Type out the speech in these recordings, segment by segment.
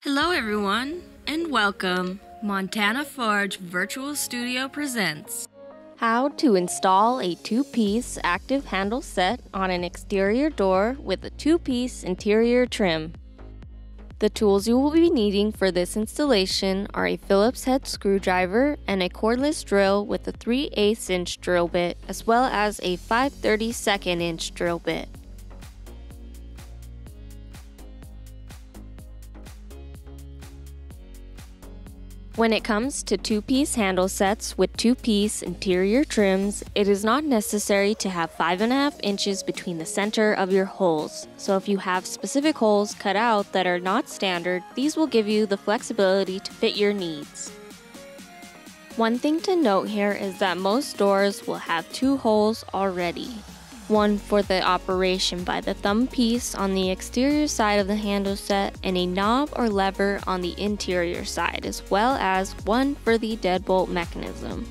Hello everyone, and welcome. Montana Forge Virtual Studio presents How to install a two-piece active handle set on an exterior door with a two-piece interior trim. The tools you will be needing for this installation are a Phillips head screwdriver and a cordless drill with a 3/8 inch drill bit, as well as a 5/32 inch drill bit. When it comes to two-piece handle sets with two-piece interior trims, it is not necessary to have 5.5 inches between the center of your holes. So if you have specific holes cut out that are not standard, these will give you the flexibility to fit your needs. One thing to note here is that most doors will have two holes already. One for the operation by the thumb piece on the exterior side of the handle set and a knob or lever on the interior side, as well as one for the deadbolt mechanism.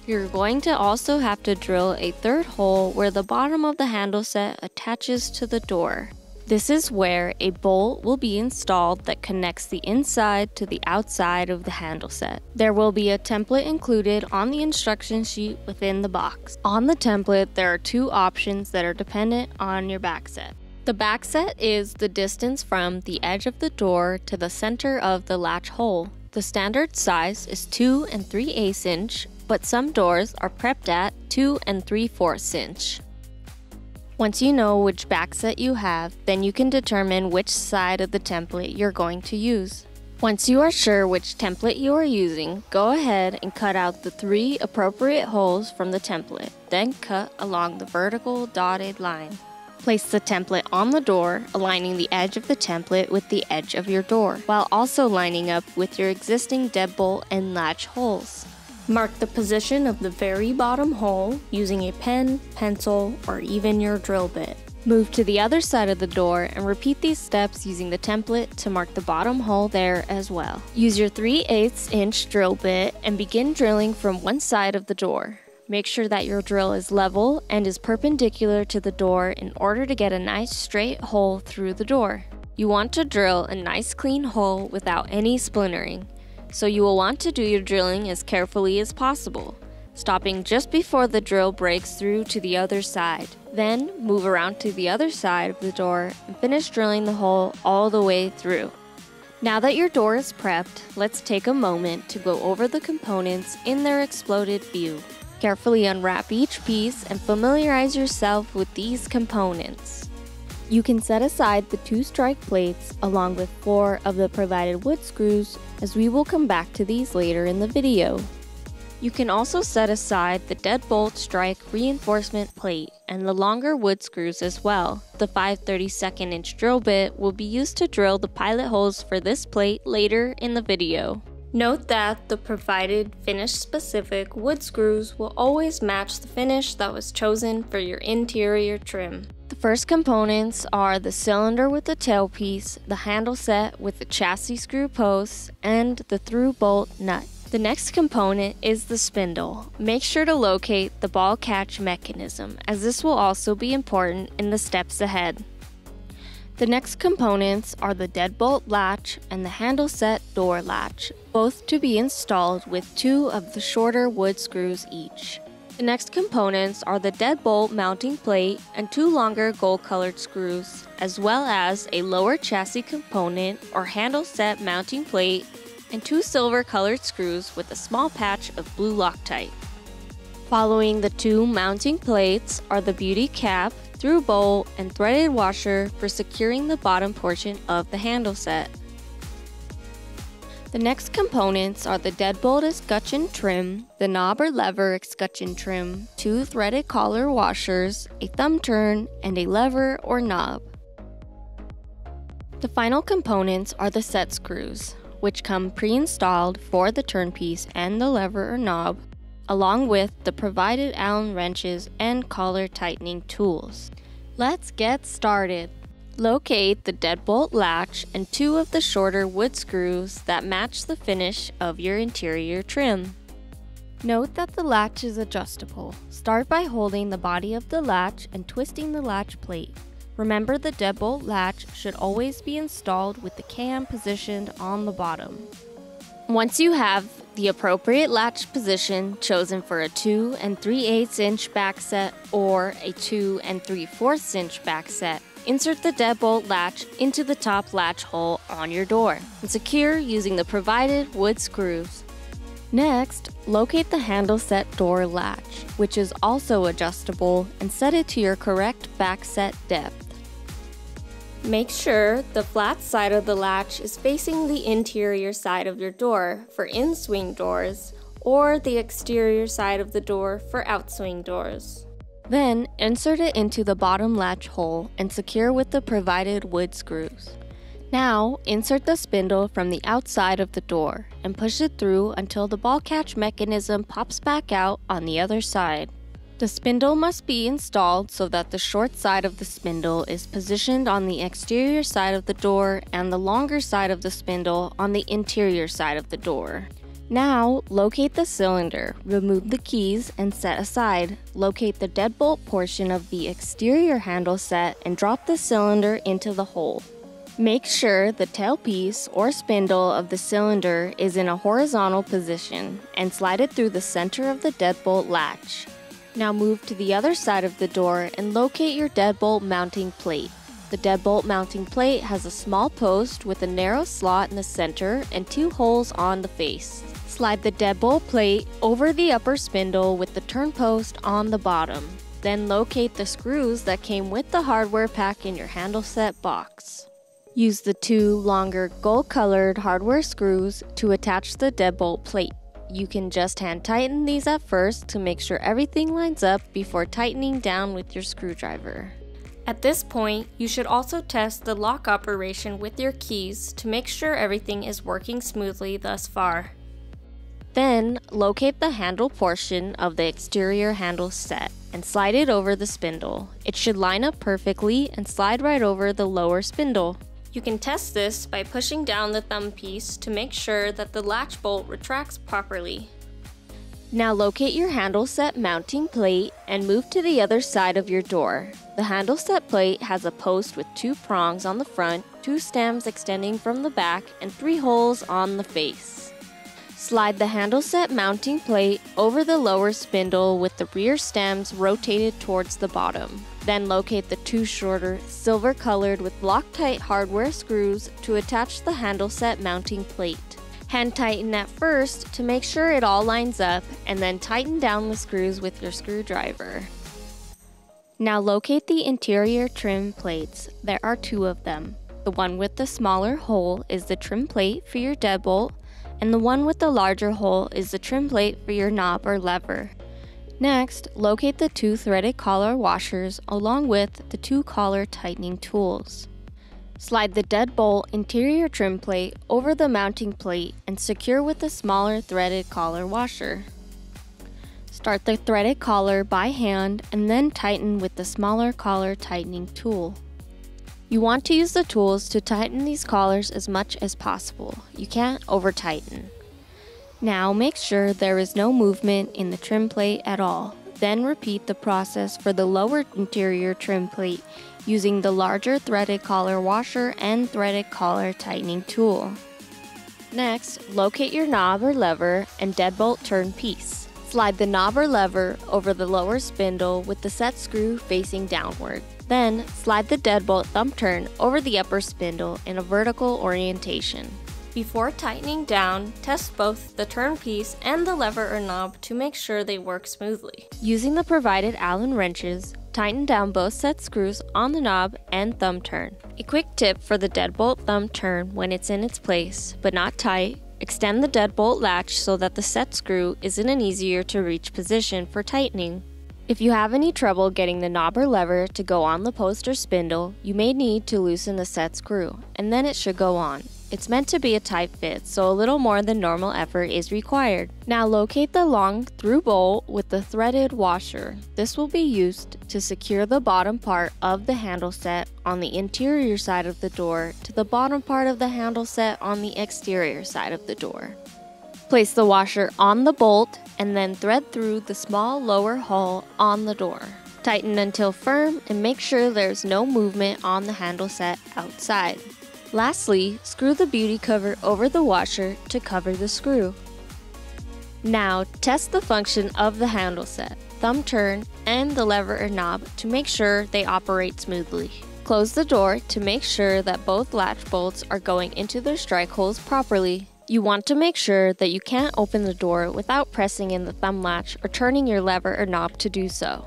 You're going to also have to drill a third hole where the bottom of the handle set attaches to the door. This is where a bolt will be installed that connects the inside to the outside of the handle set. There will be a template included on the instruction sheet within the box. On the template, there are two options that are dependent on your back set. The back set is the distance from the edge of the door to the center of the latch hole. The standard size is 2 3/8 inch, but some doors are prepped at 2 3/4 inch. Once you know which back set you have, then you can determine which side of the template you're going to use. Once you are sure which template you are using, go ahead and cut out the 3 appropriate holes from the template, then cut along the vertical dotted line. Place the template on the door, aligning the edge of the template with the edge of your door, while also lining up with your existing deadbolt and latch holes. Mark the position of the very bottom hole using a pen, pencil, or even your drill bit. Move to the other side of the door and repeat these steps using the template to mark the bottom hole there as well. Use your 3/8 inch drill bit and begin drilling from one side of the door. Make sure that your drill is level and is perpendicular to the door in order to get a nice straight hole through the door. You want to drill a nice clean hole without any splintering, so you will want to do your drilling as carefully as possible, stopping just before the drill breaks through to the other side. Then move around to the other side of the door and finish drilling the hole all the way through. Now that your door is prepped, let's take a moment to go over the components in their exploded view. Carefully unwrap each piece and familiarize yourself with these components. You can set aside the 2 strike plates along with 4 of the provided wood screws, as we will come back to these later in the video. You can also set aside the deadbolt strike reinforcement plate and the longer wood screws as well. The 5/32 inch drill bit will be used to drill the pilot holes for this plate later in the video. Note that the provided finish-specific wood screws will always match the finish that was chosen for your interior trim. The first components are the cylinder with the tailpiece, the handle set with the chassis screw posts, and the through bolt nut. The next component is the spindle. Make sure to locate the ball catch mechanism, as this will also be important in the steps ahead. The next components are the deadbolt latch and the handle set door latch, both to be installed with 2 of the shorter wood screws each. The next components are the deadbolt mounting plate and 2 longer gold-colored screws, as well as a lower chassis component or handle set mounting plate and 2 silver-colored screws with a small patch of blue Loctite. Following the 2 mounting plates are the beauty cap, through bolt, and threaded washer for securing the bottom portion of the handle set. The next components are the deadbolt escutcheon trim, the knob or lever escutcheon trim, 2 threaded collar washers, a thumb turn, and a lever or knob. The final components are the set screws, which come pre-installed for the turn piece and the lever or knob, along with the provided Allen wrenches and collar tightening tools. Let's get started. Locate the deadbolt latch and 2 of the shorter wood screws that match the finish of your interior trim. Note that the latch is adjustable. Start by holding the body of the latch and twisting the latch plate. Remember, the deadbolt latch should always be installed with the cam positioned on the bottom. Once you have the appropriate latch position chosen for a 2 3/8 inch back set or a 2 3/4 inch back set, insert the deadbolt latch into the top latch hole on your door and secure using the provided wood screws. Next, locate the handle set door latch, which is also adjustable, and set it to your correct back set depth. Make sure the flat side of the latch is facing the interior side of your door for in-swing doors, or the exterior side of the door for out-swing doors. Then, insert it into the bottom latch hole and secure with the provided wood screws. Now, insert the spindle from the outside of the door and push it through until the ball catch mechanism pops back out on the other side. The spindle must be installed so that the short side of the spindle is positioned on the exterior side of the door and the longer side of the spindle on the interior side of the door. Now, locate the cylinder, remove the keys, and set aside. Locate the deadbolt portion of the exterior handle set and drop the cylinder into the hole. Make sure the tailpiece or spindle of the cylinder is in a horizontal position and slide it through the center of the deadbolt latch. Now move to the other side of the door and locate your deadbolt mounting plate. The deadbolt mounting plate has a small post with a narrow slot in the center and 2 holes on the face. Slide the deadbolt plate over the upper spindle with the turn post on the bottom. Then locate the screws that came with the hardware pack in your handle set box. Use the 2 longer gold-colored hardware screws to attach the deadbolt plate. You can just hand tighten these at first to make sure everything lines up before tightening down with your screwdriver. At this point, you should also test the lock operation with your keys to make sure everything is working smoothly thus far. Then, locate the handle portion of the exterior handle set and slide it over the spindle. It should line up perfectly and slide right over the lower spindle. You can test this by pushing down the thumb piece to make sure that the latch bolt retracts properly. Now locate your handle set mounting plate and move to the other side of your door. The handle set plate has a post with 2 prongs on the front, 2 stems extending from the back, and 3 holes on the face. Slide the handle set mounting plate over the lower spindle with the rear stems rotated towards the bottom. Then locate the 2 shorter, silver-colored with Loctite hardware screws to attach the handle set mounting plate. Hand tighten at first to make sure it all lines up, and then tighten down the screws with your screwdriver. Now locate the interior trim plates. There are 2 of them. The one with the smaller hole is the trim plate for your deadbolt, and the one with the larger hole is the trim plate for your knob or lever. Next, locate the 2 threaded collar washers along with the 2 collar tightening tools. Slide the deadbolt interior trim plate over the mounting plate and secure with the smaller threaded collar washer. Start the threaded collar by hand and then tighten with the smaller collar tightening tool. You want to use the tools to tighten these collars as much as possible. You can't over-tighten. Now make sure there is no movement in the trim plate at all. Then repeat the process for the lower interior trim plate using the larger threaded collar washer and threaded collar tightening tool. Next, locate your knob or lever and deadbolt turn piece. Slide the knob or lever over the lower spindle with the set screw facing downward. Then, slide the deadbolt thumb turn over the upper spindle in a vertical orientation. Before tightening down, test both the turn piece and the lever or knob to make sure they work smoothly. Using the provided Allen wrenches, tighten down both set screws on the knob and thumb turn. A quick tip for the deadbolt thumb turn when it's in its place, but not tight, extend the deadbolt latch so that the set screw is in an easier to reach position for tightening. If you have any trouble getting the knob or lever to go on the post or spindle, you may need to loosen the set screw, and then it should go on. It's meant to be a tight fit, so a little more than normal effort is required. Now locate the long through bolt with the threaded washer. This will be used to secure the bottom part of the handle set on the interior side of the door to the bottom part of the handle set on the exterior side of the door. Place the washer on the bolt and then thread through the small lower hole on the door. Tighten until firm and make sure there's no movement on the handle set outside. Lastly, screw the beauty cover over the washer to cover the screw. Now, test the function of the handle set, thumb turn, and the lever or knob to make sure they operate smoothly. Close the door to make sure that both latch bolts are going into their strike holes properly. You want to make sure that you can't open the door without pressing in the thumb latch or turning your lever or knob to do so.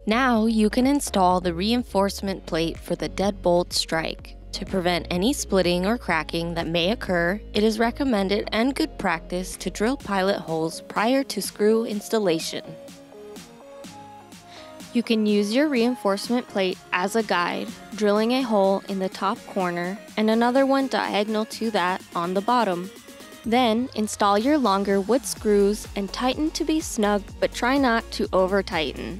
Now you can install the reinforcement plate for the deadbolt strike. To prevent any splitting or cracking that may occur, it is recommended and good practice to drill pilot holes prior to screw installation. You can use your reinforcement plate as a guide, drilling a hole in the top corner and another one diagonal to that on the bottom. Then install your longer wood screws and tighten to be snug, but try not to over tighten.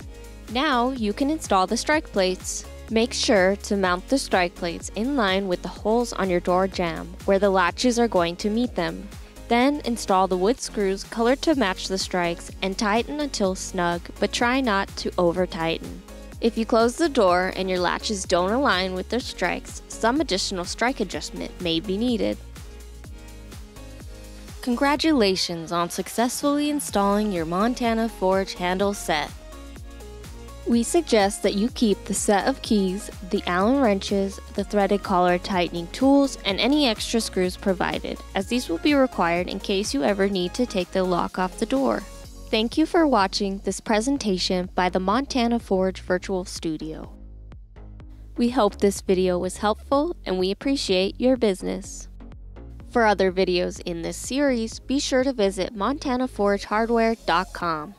Now you can install the strike plates. Make sure to mount the strike plates in line with the holes on your door jamb, where the latches are going to meet them. Then install the wood screws colored to match the strikes and tighten until snug, but try not to over tighten. If you close the door and your latches don't align with their strikes, some additional strike adjustment may be needed. Congratulations on successfully installing your Montana Forge handle set. We suggest that you keep the set of keys, the Allen wrenches, the threaded collar tightening tools, and any extra screws provided, as these will be required in case you ever need to take the lock off the door. Thank you for watching this presentation by the Montana Forge Virtual Studio. We hope this video was helpful and we appreciate your business. For other videos in this series, be sure to visit montanaforgehardware.com.